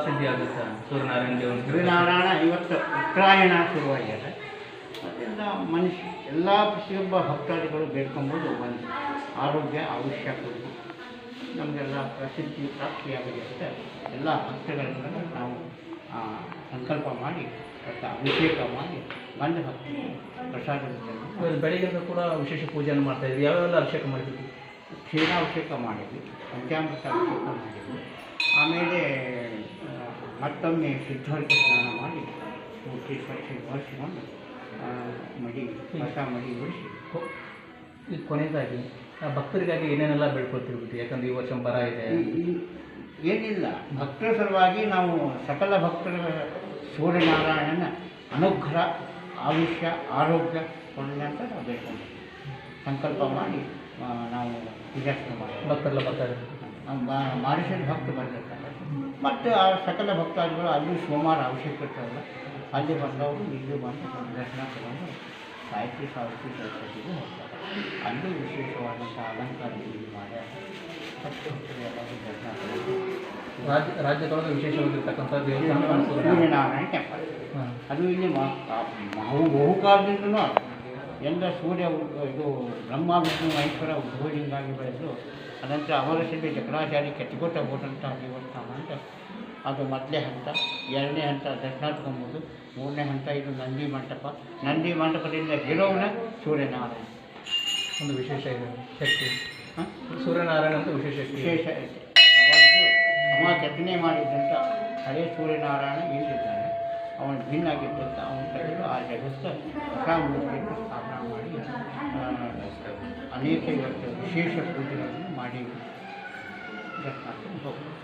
ಸಿದ್ಧಿ ಆಗುತ್ತೆ ಸೂರ್ಯನಾರಾಯಣ ದೇವರ ಸೂರ್ಯನಾರಾಯಣ ಇವತ್ತು ಉತ್ತರಾಯಣ ಶುರುವಾಗಿದೆ. ಅದರಿಂದ ಮನುಷ್ಯ ಎಲ್ಲ ಪ್ರತಿಯೊಬ್ಬ ಭಕ್ತಾದಿಗಳು ಬೇಡ್ಕೊಬೋದು. ಒಂದು ಆರೋಗ್ಯ ಆಯುಷ್ಯ ಕೊಡಿ, ನಮಗೆಲ್ಲ ಪ್ರಸಿದ್ಧಿ ಪ್ರಾಪ್ತಿಯಾಗಲಿ ಅಂತ ಎಲ್ಲ ಭಕ್ತಗಳಿಂದ ನಾವು ಸಂಕಲ್ಪ ಮಾಡಿ ಮತ್ತು ಅಭಿಷೇಕ ಮಾಡಿ ಬಂದ ಭಕ್ತರಿಗೆ ಪ್ರಸಾದ ಬೆಳಿಗ್ಗೆ ಕೂಡ ವಿಶೇಷ ಪೂಜೆಯನ್ನು ಮಾಡ್ತಾಯಿದ್ವಿ. ಯಾವೆಲ್ಲ ಅಭಿಷೇಕ ಮಾಡಿದ್ವಿ? ಕ್ಷೀರಾಭಿಷೇಕ ಮಾಡಿದ್ವಿ, ಪಂಚಾಮೃತ ಅಭಿಷೇಕ ಮಾಡಿದ್ವಿ. ಆಮೇಲೆ ಮತ್ತೊಮ್ಮೆ ಶುದ್ಧಾರ್ಥ ಸ್ನಾನ ಮಾಡಿ ಪೂರ್ತಿ ಸ್ವಚ್ಛ ಬಳಸಿಕೊಂಡು ಮಡಿ ಹೊಸ ಮಡಿ ಉಳಿಸಿ ಈಗ ಕೊನೆಯದಾಗಿ ಭಕ್ತರಿಗಾಗಿ ಏನೇನೆಲ್ಲ ಬೆಳ್ಕೊಳ್ತಿರ್ಬಿಟ್ಟು, ಯಾಕಂದರೆ ಈ ವರ್ಷ ಬರ ಇದೆ. ಏನಿಲ್ಲ, ಭಕ್ತರ ಸಲುವಾಗಿ ನಾವು ಸಕಲ ಭಕ್ತರ ಸೂರ್ಯನಾರಾಯಣನ ಅನುಗ್ರಹ ಆಯುಷ್ಯ ಆರೋಗ್ಯ ಕೊಡಲಿ ಅಂತ ನಾವು ಬೇಡ್ಕೊಂಡು ಸಂಕಲ್ಪ ಮಾಡಿ ನಾವು ಪೂಜಾರ್ಚನೆ ಮಾಡಿ ಭಕ್ತರೆಲ್ಲ ಬರ್ತಾರೆ. ಮಾರಿಷದ ಭಕ್ತರು ಬಂದಿರ್ತಾರೆ. ಮತ್ತು ಆ ಸಕಲ ಭಕ್ತಾದಿಗಳು ಅಲ್ಲಿ ಸೋಮವಾರ ಅವಶ್ಯಕ ಇರ್ತಾರಲ್ಲ, ಅಲ್ಲಿ ಬಂದವರು ಇಲ್ಲೂ ಬಂದು ದರ್ಶನ ತಗೊಂಡು ಸಾಹಿತ್ಯ ಸಾಹಿತ್ಯ ಸರಸ್ವತಿಗೂ ಹೋಗ್ತಾರೆ. ಅಲ್ಲೂ ವಿಶೇಷವಾದಂಥ ಅಲಂಕಾರ ಮಾಡ್ಯಾರ. ಎಲ್ಲರೂ ದರ್ಶನ ತಗೊಂಡು ರಾಜ್ಯದೊಳಗೆ ವಿಶೇಷವಾಗಿರ್ತಕ್ಕಂಥ ದೇವಸ್ಥಾನ ಸೂರ್ಯನಾರಾಯಣ ಟೆಂಪಲ್. ಅದು ಇಲ್ಲಿ ಬಹುಕಾಲದಿಂದಲೂ ಎಲ್ಲ ಸೂರ್ಯ ಇದು ಬ್ರಹ್ಮ ವಿಷ್ಣು ಮಹೇಶ್ವರ ಉದ್ಭವಲಿಂಗಾಗಿ ಬೆಳೆದು ಅನಂತರ ಅವರ ಸಿದ್ಧಿ ಚಕ್ರಾಚಾರ್ಯ ಕೆತ್ತಗೋತ ಹೋದಂಥ ದೇವಸ್ಥಾನ ಅಂತ. ಅದು ಮೊದಲನೇ ಹಂತ. ಎರಡನೇ ಹಂತ ದರ್ಶನ ತಗೊಬೋದು. ಮೂರನೇ ಹಂತ ಇದು ನಂದಿ ಮಂಟಪ. ನಂದಿ ಮಂಟಪದಿಂದ ಇರೋವನ ಸೂರ್ಯನಾರಾಯಣ ಒಂದು ವಿಶೇಷ ಇದೆ ಶಕ್ತಿ. ಸೂರ್ಯನಾರಾಯಣ ಅಂತ ವಿಶೇಷ ಅವಾಗೂ ಅವ ಕೆತ್ತನೆ ಮಾಡಿದ್ದಂಥ ಹಳೇ ಸೂರ್ಯನಾರಾಯಣ ಇಲ್ಲಿದ್ದಾನೆ. ಅವನು ಭಿನ್ನಾಗಿದ್ದಂಥ ಅವನು ತೆಗೆದು ಆ ಜಗತ್ತ ಹೊಸ ಮೂರ್ತಿಯನ್ನು ಸ್ಥಾಪನೆ ಮಾಡಿ ಅನೇಕ ಇವತ್ತು ವಿಶೇಷ ಪೂಜೆಗಳನ್ನು ಮಾಡಿ ದರ್ಶನ ಹೋಗ್ತಾರೆ.